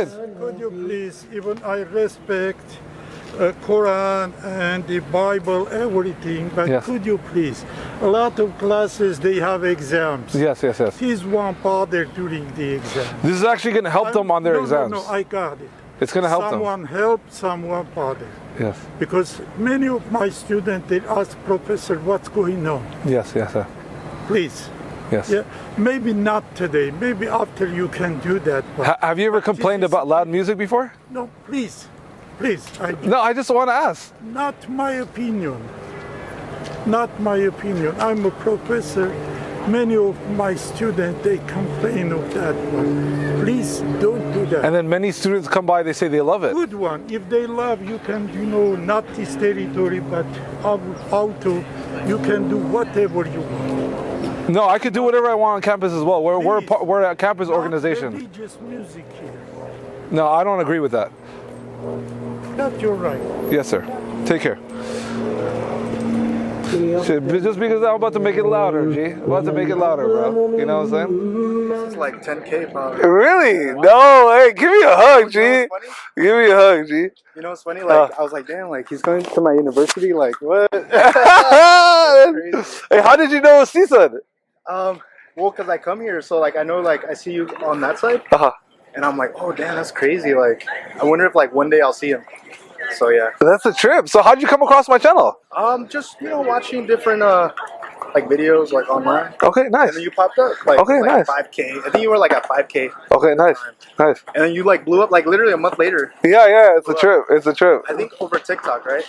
good. Could you please, even I respect Quran and the Bible, everything, but Yes. could you please, a lot of classes, they have exams. Yes. Please won't bother during the exam. This is actually going to help them on their exams. No, I got it. It's going to help them. Someone help, someone bother. Yes. Because many of my students, they ask professor, what's going on? Yes. Please. Yes. Yeah, maybe not today. Maybe after you can do that. But Have you ever complained about loud music before? no, please. No, I just want to ask. Not my opinion. Not my opinion. I'm a professor. Many of my students, they complain of that one. Please don't do that. And then many students come by, they say they love it. Good one. If they love, you can, not this territory, but out of, you can do whatever you want. No, I could do whatever I want on campus as well. We're a campus Not organization. religious music here. No, I don't agree with that. That you're right. Yes, sir. Take care. Shit, just because I'm about to make it louder, G. I'm about to make it louder, bro. You know what I'm saying? This is like 10K probably. Really? No, hey, give me a hug, G. Give me a hug, G. You know what's funny? Like I was like, damn, like he's going to my university. Like what? Hey, how did you know it's CSUN? Well, cause I come here, so like I know, like I see you on that side, and I'm like, oh damn, that's crazy. Like I wonder if like one day I'll see him. So yeah. That's a trip. So how'd you come across my channel? Just watching different like videos like online. Okay, nice. And then you popped up. Like, okay, nice. 5K. I think you were like at 5K. Okay, nice. And then you like blew up like literally a month later. Yeah, it's a trip. It's a trip. I think over TikTok, right?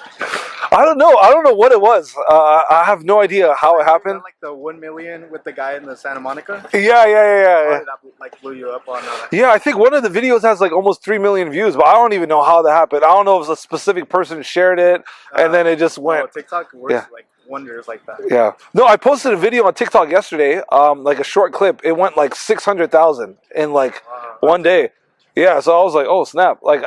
I don't know what it was. I have no idea how it happened. Like the 1 million with the guy in the Santa Monica. Yeah. That like blew you up on. Yeah, I think one of the videos has like almost 3 million views, but I don't even know how that happened. I don't know if a specific person shared it and then it just went. TikTok works like wonders like that. Yeah. No, I posted a video on TikTok yesterday, like a short clip. It went like 600,000 in like one day. Yeah, so I was like, oh snap! Like,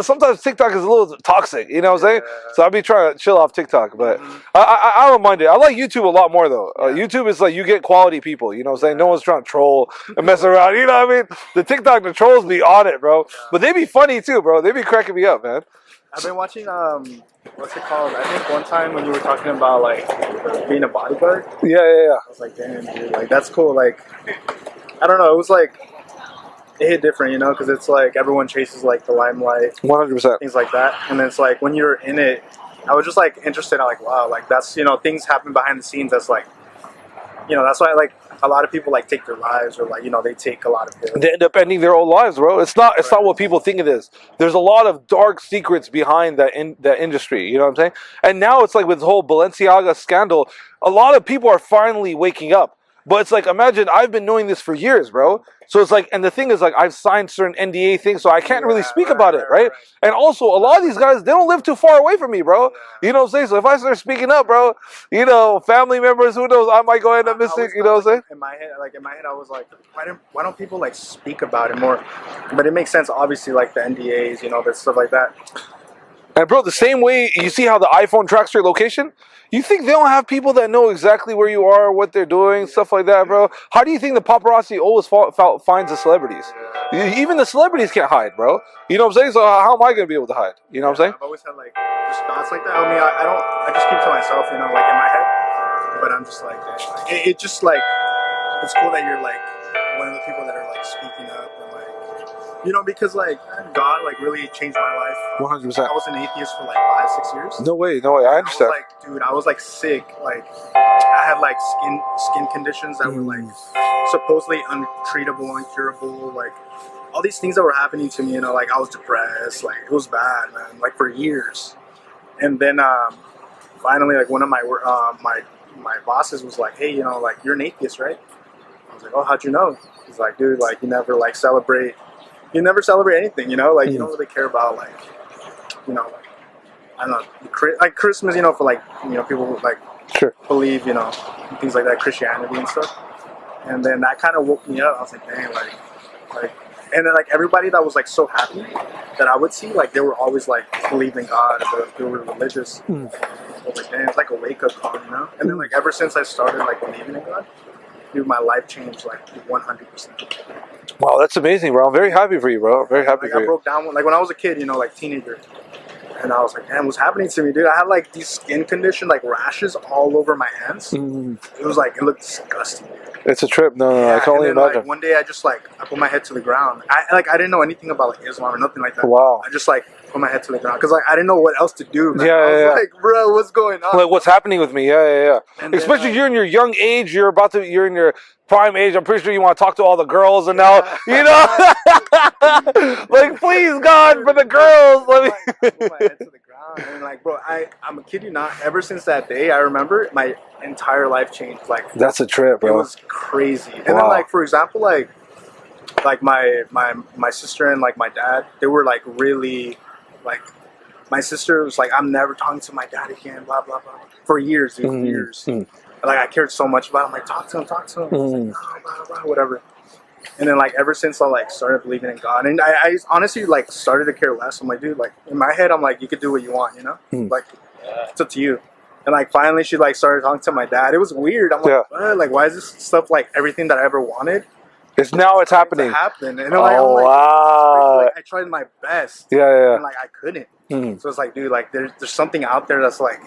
sometimes TikTok is a little toxic, you know what I'm saying? So I'll be trying to chill off TikTok, but I don't mind it. I like YouTube a lot more though. YouTube is like you get quality people, you know what I'm saying? No one's trying to troll and mess around, you know what I mean? The TikTok, the trolls be on it, bro. But they be funny too, bro. They be cracking me up, man. I've been watching what's it called? I think one time when you were talking about like being a bodyguard. Yeah. I was like, damn, dude, like that's cool. Like, I don't know, it was like. It hit different, because it's like everyone chases like the limelight, 100%, things like that. And then it's like when you're in it, I was just like interested. I'm like, wow, like that's things happen behind the scenes. That's like, that's why like a lot of people like take their lives or like they take a lot of it. They end up ending their own lives, bro. It's not what people think it is. There's a lot of dark secrets behind that industry. You know what I'm saying? And now it's like with the whole Balenciaga scandal, a lot of people are finally waking up. But it's like, imagine, I've been knowing this for years, bro. So it's like, and the thing is like, I've signed certain NDA things, so I can't really speak about it, right? And also, a lot of these guys, they don't live too far away from me, bro. You know what I'm saying? So if I start speaking up, bro, family members, who knows, I might go end up missing, you know what I'm saying? In my head, I was like, why don't people like speak about it more? But it makes sense, obviously, like the NDAs, that stuff like that. And bro, the same way, you see how the iPhone tracks your location? You think they don't have people that know exactly where you are, what they're doing, stuff like that, bro? How do you think the paparazzi always finds the celebrities? Even the celebrities can't hide, bro. You know what I'm saying? So how am I going to be able to hide? You know what I'm saying? I've always had like just thoughts like that. I mean, I just keep to myself, like in my head. But I'm just like, it just like, it's cool that you're like one of the people that are like speaking up and like, because like God like really changed my life. 100%. I was an atheist for like 5-6 years. No way. I understand. I was like sick. Like I had like skin conditions that were like supposedly untreatable, uncurable. Like all these things that were happening to me. Like I was depressed. Like it was bad, man. Like for years. And then finally, like one of my my bosses was like, hey, like you're an atheist, right? I was like, oh, how'd you know? He's like, dude, like you never celebrate anything, like you don't really care about like, I don't know, like Christmas, for like, people who like believe, things like that, Christianity and stuff. And then that kind of woke me up. I was like, dang, like, and then like everybody that was like so happy that I would see, like they were always like believing in God, or they were religious. I was like, damn, it's like a wake up call, And then like ever since I started like believing in God, dude, my life changed like 100%. Wow, that's amazing, bro. I'm very happy for you, bro. Very happy Like for I you. broke down like when I was a kid, like teenager, and I was like, damn, what's happening to me, dude? I had like these skin condition, like rashes all over my hands. It was like it looked disgusting. It's a trip. No, I can only and then, imagine. Like, one day I just like I put my head to the ground. I didn't know anything about like Islam or nothing like that. Wow. I just like put my head to the ground because like I didn't know what else to do. Man. Yeah, I was yeah. like, bro, what's going on? Like, what's happening with me? Yeah. And then, Especially you're in your young age. You're in your prime age. I'm pretty sure you want to talk to all the girls, and now like, please God, for the girls. Let me. I put my head to the ground and like, bro, I'm a kid you not. Ever since that day, I remember my entire life changed. Like That's a trip, bro. It was crazy. And then like for example, like my sister and like my dad, they were like really like. My sister was like, I'm never talking to my dad again, blah, blah, blah. For years, dude, years. Like, I cared so much about him. I'm like, talk to him. He's like, no, blah, blah, whatever. And then, like, ever since I, like, started believing in God, and I honestly, like, started to care less. I'm like, dude, like, in my head, I'm like, you could do what you want, Like, it's up to you. And, like, finally, she, like, started talking to my dad. It was weird. I'm like, what? Like, why is this stuff, like, everything that I ever wanted? It's happening. And then, like, I'm like, wow. like, I tried my best. Yeah. And, like, I couldn't. So it's like, dude, like there's something out there that's like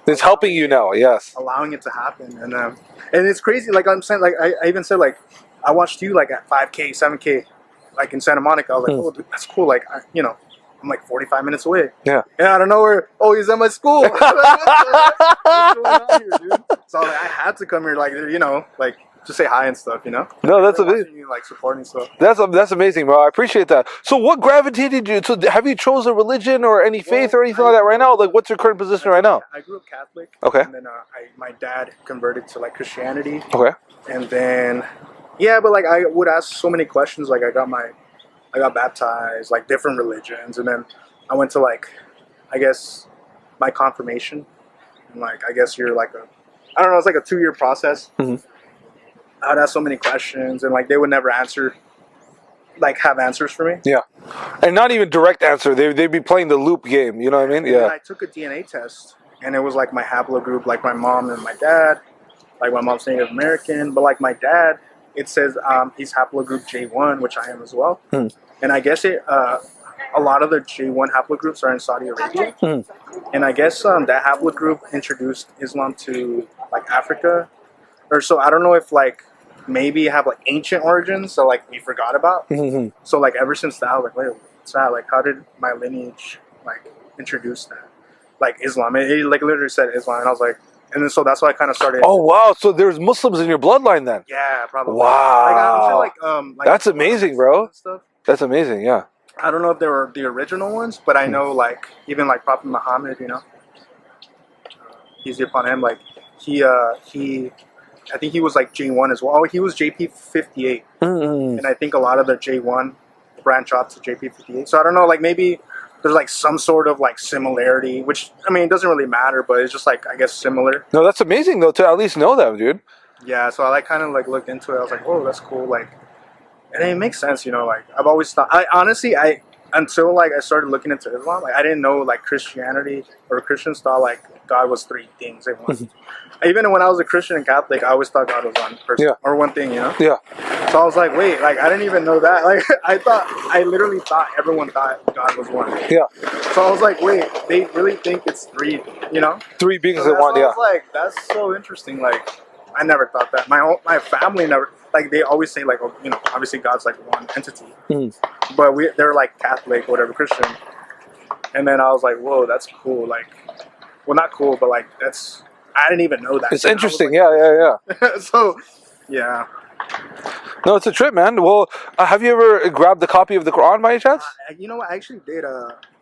it's helping you now. Yes, allowing it to happen, and it's crazy. Like I'm saying, like I even said, like I watched you like at 5K, 7K, like in Santa Monica. I was like, oh, dude, that's cool. Like I'm like 45 minutes away. Yeah. And I don't know where. Oh, he's at my school. Like, what's going on here, dude? So like, I had to come here, like like. Just say hi and stuff, No, that's amazing. You, like supporting stuff. That's amazing, bro. I appreciate that. So, what gravitated you? So, have you chose a religion or any faith or anything like that right now? Like, what's your current position right now? I grew up Catholic. Okay. And then my dad converted to like Christianity. Okay. And then, but like I would ask so many questions. Like I got baptized, like different religions, and then I went to like, I guess, my confirmation, and like I guess you're like I don't know, it's like a 2-year process. I'd ask so many questions, and like they would never have answers for me. Yeah, and not even direct answer. They'd be playing the loop game. You know what I mean? Yeah. And I took a DNA test, and it was like my haplogroup, like my mom and my dad. Like my mom's Native American, but like my dad, it says he's haplogroup J1, which I am as well. And I guess a lot of the J1 haplogroups are in Saudi Arabia, and I guess that haplogroup introduced Islam to like Africa, or so I don't know if like. Maybe have like ancient origins, so like we forgot about. So like ever since that, I was like, wait, what's that? Like, how did my lineage like introduce that? Like Islam, it like literally said Islam, and I was like, and then so that's why I kind of started. Oh wow! So there's Muslims in your bloodline then? Yeah, probably. Wow. Like, I'm sure, like that's amazing, bro. Stuff. That's amazing. Yeah. I don't know if they were the original ones, but I know like even like Prophet Muhammad, peace be upon him, like he. I think he was like J1 as well. Oh, he was JP58. And I think a lot of the J1 branch off to JP58. So I don't know, like maybe there's like some sort of like similarity, which, I mean, it doesn't really matter, but it's just like, I guess, similar. No, that's amazing though, to at least know that, dude. Yeah, so I like kind of like looked into it. I was like, oh, that's cool. Like, and it makes sense, like I've always thought, until like I started looking into Islam, like I didn't know like Christianity or Christians thought like God was 3 things at once. Even when I was a Christian and Catholic, I always thought God was one person or one thing, Yeah. So I was like, wait, like I didn't even know that. Like I literally thought everyone thought God was one. Yeah. So I was like, wait, they really think it's 3, 3 beings so at one. Yeah. I was like, that's so interesting. Like I never thought that. My family never. Like they always say, like, oh, obviously God's like one entity, but they're like Catholic, whatever, Christian. And then I was like, whoa, that's cool. Like, well, not cool, but like I didn't even know that. It's interesting. Like, yeah. So, yeah. No, it's a trip, man. Well, have you ever grabbed a copy of the Quran by any chance? You know what? I actually did.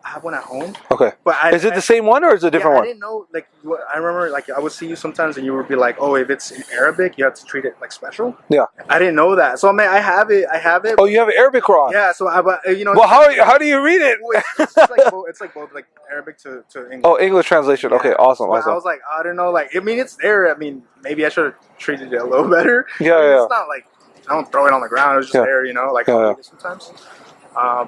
I have one at home. Okay. But is it the same one or is it a different one? I didn't know. Like, I remember, like, I would see you sometimes, and you would be like, "Oh, if it's in Arabic, you have to treat it like special." Yeah. I didn't know that. So I mean, I have it. Oh, you have an Arabic Quran. Yeah. So Well, how do you read it? It's like both like Arabic to English. Oh, English translation. Okay, awesome. But I was like, I don't know. Like, I mean, it's there. I mean, maybe I should have treated it a little better. Yeah. It's not like I don't throw it on the ground. It was just there, like sometimes.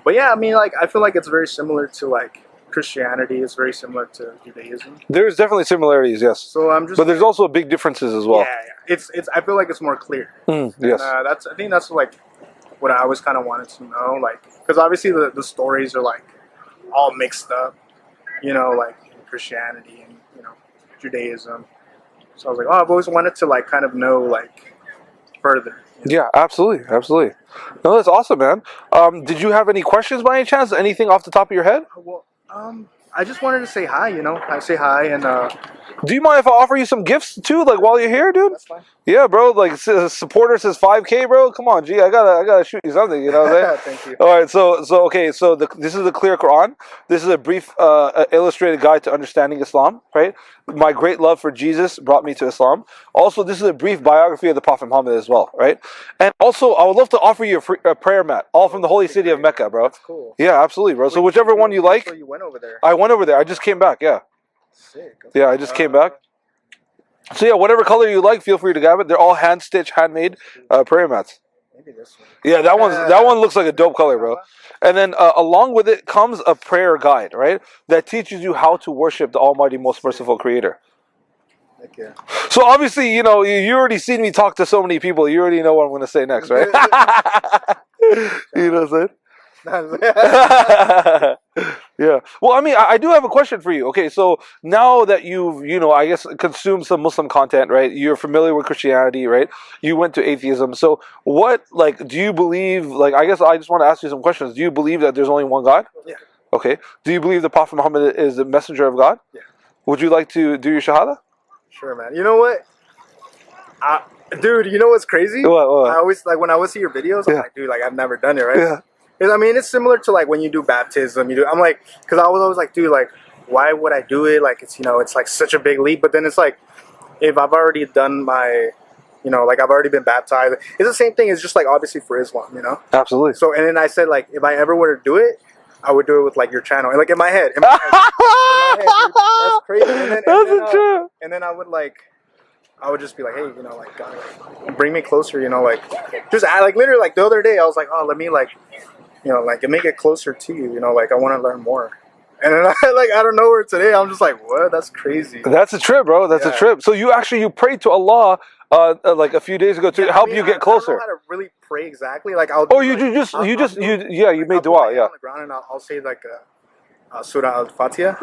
But yeah, I mean, like I feel like it's very similar to like Christianity is very similar to Judaism. There's definitely similarities, yes. So I'm just. But there's also big differences as well. Yeah. It's. I feel like it's more clear. Yes. And, I think that's like what I always kind of wanted to know, like, because obviously the stories are like all mixed up, you know, like in Christianity and Judaism. So I was like, oh, I've always wanted to like kind of know like further. Yeah, absolutely. No, that's awesome, man. Did you have any questions by any chance? Anything off the top of your head? Well, I just wanted to say hi. I say hi and. Do you mind if I offer you some gifts too, like while you're here, dude? That's fine. Yeah, bro. Like supporter says 5K, bro. Come on, G. I gotta shoot you something. You know what I'm saying? Thank you. All right. So okay. So this is the clear Quran. This is a brief illustrated guide to understanding Islam. Right. My great love for Jesus brought me to Islam. Also, this is a brief biography of the Prophet Muhammad as well. Right. And also, I would love to offer you a prayer mat, all from the holy city of Mecca, bro. That's cool. Yeah, absolutely, bro. So whichever one you like. So you went over there. I went over there. I just came back. Yeah. Sick. Yeah, I just came back. So yeah, whatever color you like, feel free to grab it. They're all hand stitched, handmade prayer mats. Maybe this one. Yeah, that one looks like a dope color, bro. And then along with it comes a prayer guide, right? That teaches you how to worship the Almighty, Most Merciful Creator. Okay. So obviously, you already seen me talk to so many people. You already know what I'm going to say next, right? You know what I'm saying? Yeah. Well, I mean, I do have a question for you. Okay, so now that you've, I guess, consumed some Muslim content, right? You're familiar with Christianity, right? You went to atheism. So what, do you believe, I guess I just want to ask you some questions. Do you believe that there's only one God? Yeah. Okay. Do you believe the Prophet Muhammad is the messenger of God? Yeah. Would you like to do your shahada? Sure, man. You know what? Dude, you know what's crazy? What? I always, when I would see your videos, I'm like, dude, I've never done it, right? Yeah. I mean, it's similar to when you do baptism. I'm like, because I was always like, dude, why would I do it? It's it's like such a big leap. But then it's like, if I've already done my, I've already been baptized. It's the same thing. It's just obviously for Islam, Absolutely. So and then I said if I ever were to do it, I would do it with your channel and in my head. In my head, dude, that's crazy. And then I would I would just be like, hey, God, bring me closer, just literally the other day I was like, oh, let me make it closer to you, I want to learn more. And then out of nowhere today, I'm just like, what? That's crazy. That's a trip, bro. That's a trip. So you prayed to Allah a few days ago to help you get closer. I don't know how to really pray exactly. I'll. Oh, you made dua, yeah. On the ground and I'll say Surah Al-Fatiha.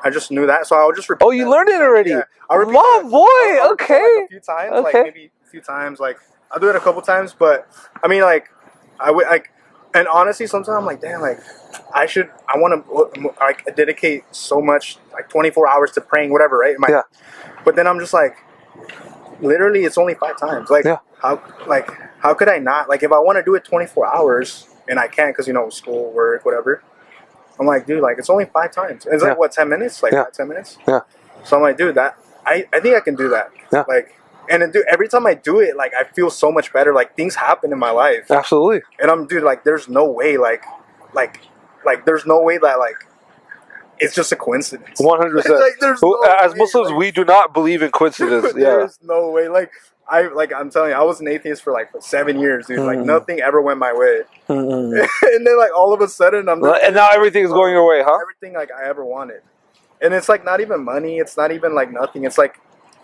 I just knew that, so I'll just repeat. Oh, you learned it already. Yeah. I'll repeat boy. Okay. A few times, maybe a few times. I'll do it a couple times, but I mean, I would and honestly, sometimes I'm like, damn, I want to dedicate so much, 24 hours to praying, whatever, right? Yeah. But then I'm just literally, it's only 5 times. How could I not? If I want to do it 24 hours and I can't because school, work, whatever. I'm like, dude, it's only 5 times. It's 10 minutes? 5, 10 minutes? Yeah. So I'm like, dude, I think I can do that. Yeah. And then, dude, every time I do it, I feel so much better. Things happen in my life. Absolutely. And I'm, dude, there's no way, there's no way that, it's just a coincidence. 100%. As Muslims, we do not believe in coincidence. There's no way. I'm telling you, I was an atheist for 7 years, dude. Nothing ever went my way. And then all of a sudden and now everything's going your way, huh? Everything I ever wanted. And it's not even money. It's not even nothing. It's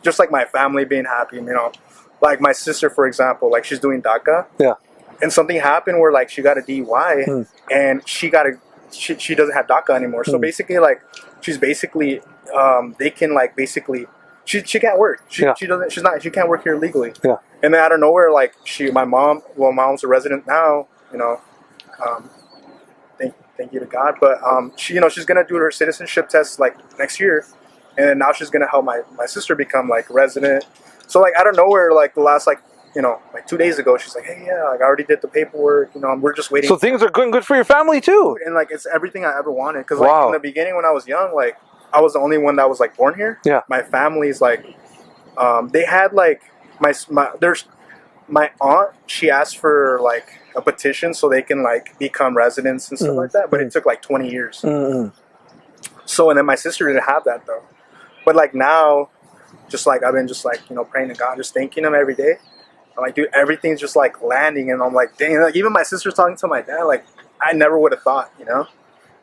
just my family being happy. My sister, for example, she's doing DACA. Yeah. And something happened where she got a DUI and she doesn't have DACA anymore. So basically she's basically they can basically she can't work. She can't work here legally. Yeah. And then out of nowhere my mom's a resident now, thank you to God. But she's gonna do her citizenship test next year, and now she's gonna help my sister become resident. So out of nowhere the last 2 days ago, she's like, hey, yeah, I already did the paperwork. We're just waiting. So things are going good for your family too. And it's everything I ever wanted. Because wow. In the beginning when I was young, I was the only one that was born here. Yeah. My family's they had my aunt. She asked for a petition so they can become residents and stuff like that. But it took 20 years. So and then my sister didn't have that though. But now, just I've been just praying to God, just thanking Him every day. I'm dude, everything's just landing, and I'm dang. Even my sister's talking to my dad. I never would have thought,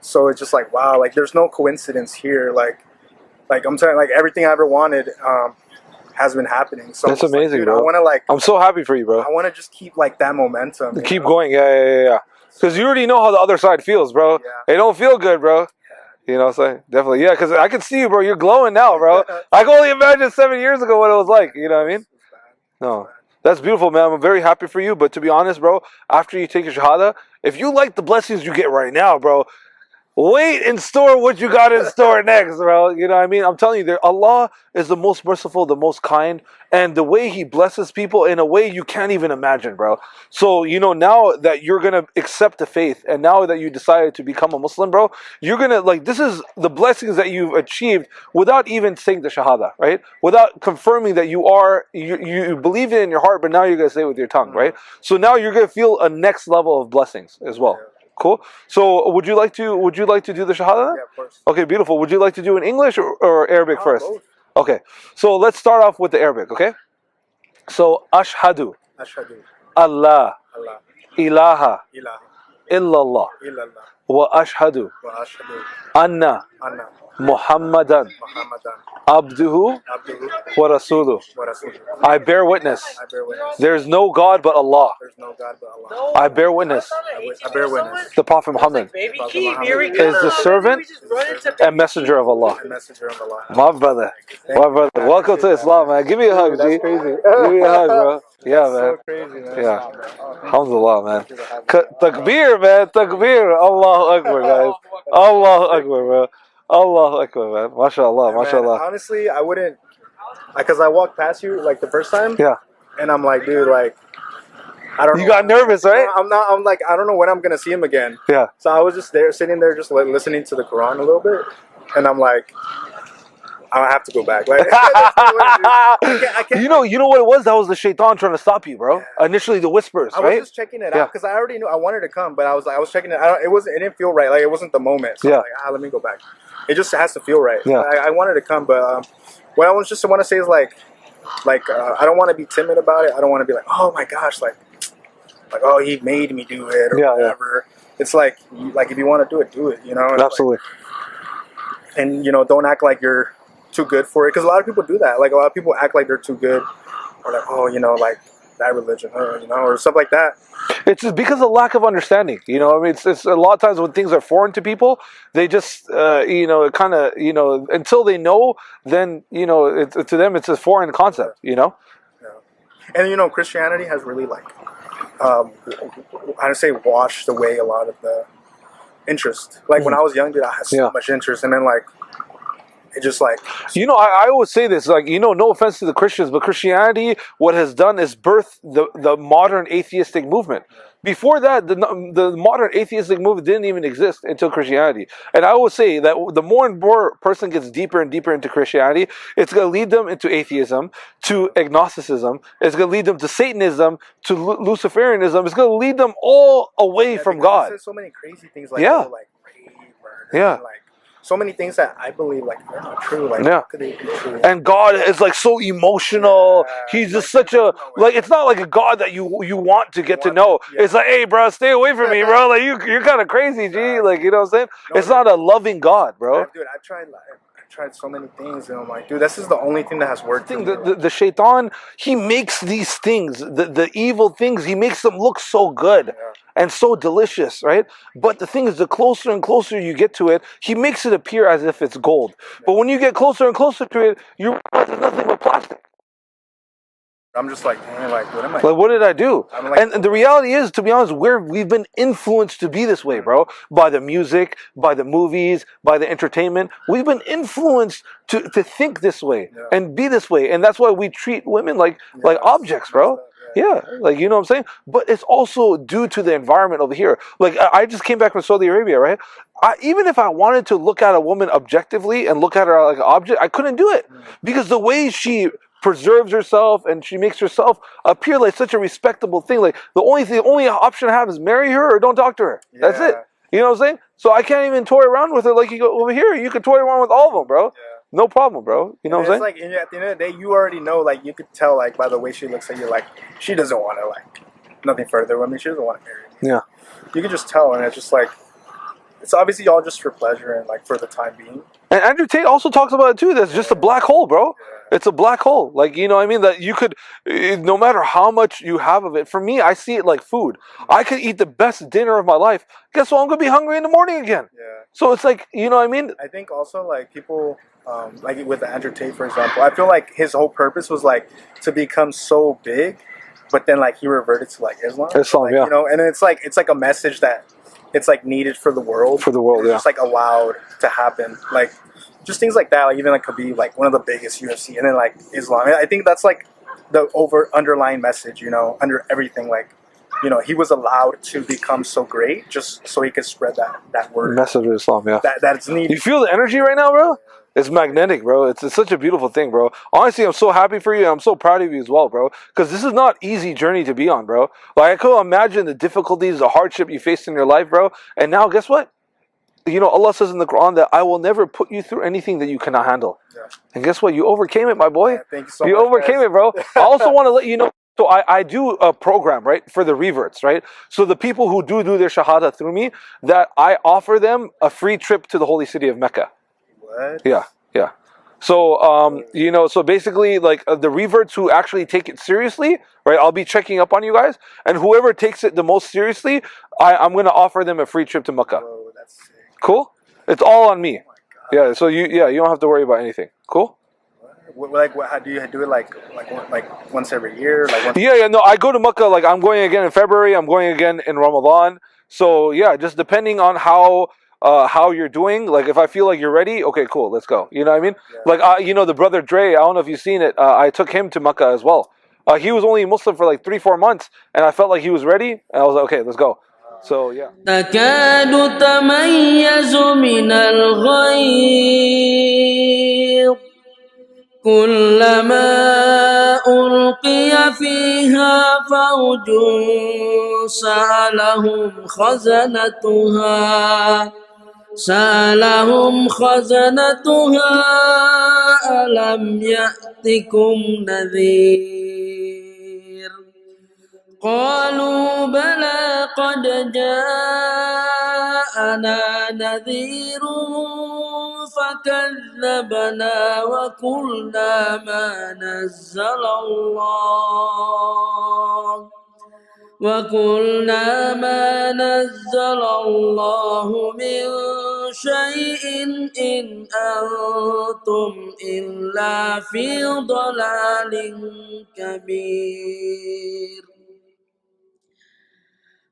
So it's just like, wow, like there's no coincidence here. Like I'm telling you, like everything I ever wanted has been happening. So That's I'm just like, amazing, dude, bro. I want to like, I'm so happy for you, bro. I want to just keep like that momentum. you Keep know? going, yeah. Because you already know how the other side feels, bro. Yeah. It don't feel good, bro. You know what I'm saying? Definitely, yeah. Because I can see you, bro. You're glowing now, bro. I can only imagine 7 years ago what it was like. You know what I mean? No, that's beautiful, man. I'm very happy for you. But to be honest, bro, after you take your shahada, if you like the blessings you get right now, bro, wait in store what you got in store next, bro. You know what I mean? I'm telling you, Allah is the most merciful, the most kind, and the way He blesses people in a way you can't even imagine, bro. So, you know, now that you're going to accept the faith, and now that you decided to become a Muslim, bro, you're going to, like, this is the blessings that you've achieved without even saying the Shahada, right? Without confirming that you believe it in your heart, but now you're going to say it with your tongue, right? So now you're going to feel a next level of blessings as well. Cool. So, would you like to do the Shahada? Yeah, of course. Okay, beautiful. Would you like to do in English or Arabic first? Both. Okay. So let's start off with the Arabic. Okay. So Ashhadu Ashhadu Allah Allah ilaha ilaha illallah illallah wa ashhadu wa ashhadu anna anna Muhammadan Muhammadan abduhu abduhu wa rasuluh. wa rasuluh. I bear witness. I bear witness. There is no God but Allah. There's no God but Allah. I bear witness. I bear witness. The Prophet Muhammad Baby Prophet Keith, Muhammad here we is go. the servant and messenger of Allah. The messenger of Allah. My brother. Welcome to Islam, man. Give me a hug, G. That's crazy. Give me a hug, bro. Yeah, man. So crazy, man. Yeah. Alhamdulillah, man. Takbir, man. Takbir. Allahu Akbar, guys. Allahu Akbar, bro. Allahu Akbar, man. MashaAllah, Man, MashaAllah. honestly, I wouldn't, because I walked past you like the first time, Yeah. and I'm like, dude, like, I don't know. You got nervous, right? I'm like, I don't know when I'm gonna see him again. Yeah. So I was just there, sitting there, just like listening to the Quran a little bit, and I'm like, I have to go back. Like, I can't. You know what it was? That was the shaitan trying to stop you, bro. Initially, the whispers, I was right? just checking it out because I already knew I wanted to come, but I was checking it. It didn't feel right. Like it wasn't the moment. So I was like, let me go back. It just has to feel right. Yeah. I wanted to come, but what I want to say is like I don't want to be timid about it. I don't want to be like, oh my gosh, like oh, he made me do it or whatever. It's like if you want to do it, you know. And Absolutely. And don't act like you're too good for it, because a lot of people do that. Like a lot of people act like they're too good, or like, oh, like that religion, or stuff like that. It's just because of lack of understanding. You know, I mean, it's a lot of times when things are foreign to people, they just, kind of, until they know, then, to them it's a foreign concept, Yeah. And, Christianity has really, like, I'd say washed away a lot of the interest. Like, when I was young, dude, I had so much interest, and then, like, it just like... I always say this, like, no offense to the Christians, but Christianity, what has done is birth the modern atheistic movement. Before that, the modern atheistic movement didn't even exist until Christianity. And I always say that the more and more a person gets deeper and deeper into Christianity, it's going to lead them into atheism, to agnosticism, it's going to lead them to Satanism, to Luciferianism, it's going to lead them all away from God. There's so many crazy things like, like rape, murder, like so many things that I believe like they're not true. Like, how could they be true? And God is like so emotional. He's just such a it's not like a God that you want to get to know. It's like, hey, bro, stay away from me, bro. Like you're kind of crazy, G. Like, you know what I'm saying? It's not a loving God, bro. Dude, I tried so many things, and I'm like, dude, this is the only thing that has worked. The shaitan, he makes these things, the evil things, he makes them look so good and so delicious, right? But the thing is, the closer and closer you get to it, he makes it appear as if it's gold. But when you get closer and closer to it, you realize it's nothing but plastic. I'm just like, man, like, what am I? Like, what did I do? Like, and the reality is, to be honest, we've been influenced to be this way, bro. By the music, by the movies, by the entertainment. We've been influenced to think this way and be this way. And that's why we treat women like objects, bro. Yeah, like, you know what I'm saying? But it's also due to the environment over here. Like, I just came back from Saudi Arabia, right? Even if I wanted to look at a woman objectively and look at her like an object, I couldn't do it. Because the way she preserves herself and she makes herself appear like such a respectable thing. Like, the only option I have is marry her or don't talk to her. Yeah. That's it. You know what I'm saying? So I can't even toy around with her like you go over here. You can toy around with all of them, bro. Yeah. No problem, bro. You know what I'm saying? It's like, at the end of the day, you already know, like, you could tell, like, by the way she looks at you, like, she doesn't want to, like, nothing further with me. She doesn't want to marry me. Yeah. You can just tell, and it's just like, it's obviously all just for pleasure and like for the time being. And Andrew Tate also talks about it too. That's just a black hole, bro. It's a black hole. Like, you know what I mean? That you could, no matter how much you have of it. For me, I see it like food. I could eat the best dinner of my life. Guess what? I'm going to be hungry in the morning again. Yeah. So it's like, you know what I mean? I think also like people, like with Andrew Tate, for example, I feel like his whole purpose was like to become so big, but then like he reverted to like Islam. Islam, like, yeah. You know, and it's like a message that it's like needed for the world. For the world, it's yeah. just like allowed to happen. Like just things like that. Like even like could be like one of the biggest UFC, and then like Islam. I think that's like the underlying message. You know, under everything, like. You know, he was allowed to become so great just so he could spread that word. Message of Islam, yeah. That's needed. You feel the energy right now, bro? It's magnetic, bro. It's such a beautiful thing, bro. Honestly, I'm so happy for you, and I'm so proud of you as well, bro. Because this is not easy journey to be on, bro. Like, I could imagine the difficulties, the hardship you faced in your life, bro. And now, guess what? You know, Allah says in the Quran that I will never put you through anything that you cannot handle. Yeah. And guess what? You overcame it, my boy. Yeah, thank you so much. You overcame guys. it, bro. I also want to let you know, so I do a program, right, for the reverts, right? So the people who do their shahada through me, that I offer them a free trip to the holy city of Mecca. What? Yeah. So, you know, so basically, like, the reverts who actually take it seriously, right, I'll be checking up on you guys, and whoever takes it the most seriously, I'm going to offer them a free trip to Mecca. Whoa, that's sick. Cool? It's all on me. Oh my God. Yeah, so you don't have to worry about anything. Cool? How do you do it? Like once every year? Like once Yeah. No, I go to Mecca. Like, I'm going again in February. I'm going again in Ramadan. So yeah, just depending on how you're doing. Like, if I feel like you're ready, okay, cool, let's go. You know what I mean? Yeah. Like, you know, the brother Dre. I don't know if you've seen it. I took him to Mecca as well. He was only Muslim for like 3-4 months, and I felt like he was ready, and I was like, okay, let's go. So yeah. تكاد تميز من الغيظ كلما ألقي فيها فوج سألهم خزنتها ألم يأتكم نذير قالوا بلى قد جاءنا نذير فكذبنا وقلنا ما نزل الله من شيء إن أنتم إلا في ضلال كبير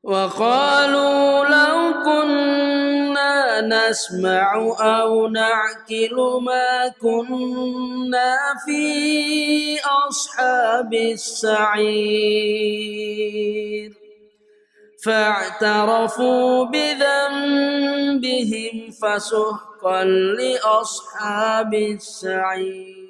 وقالوا لو كنا نسمع أو نعقل ما كنا في أصحاب السعير فاعترفوا بذنبهم فسحقا لأصحاب السعير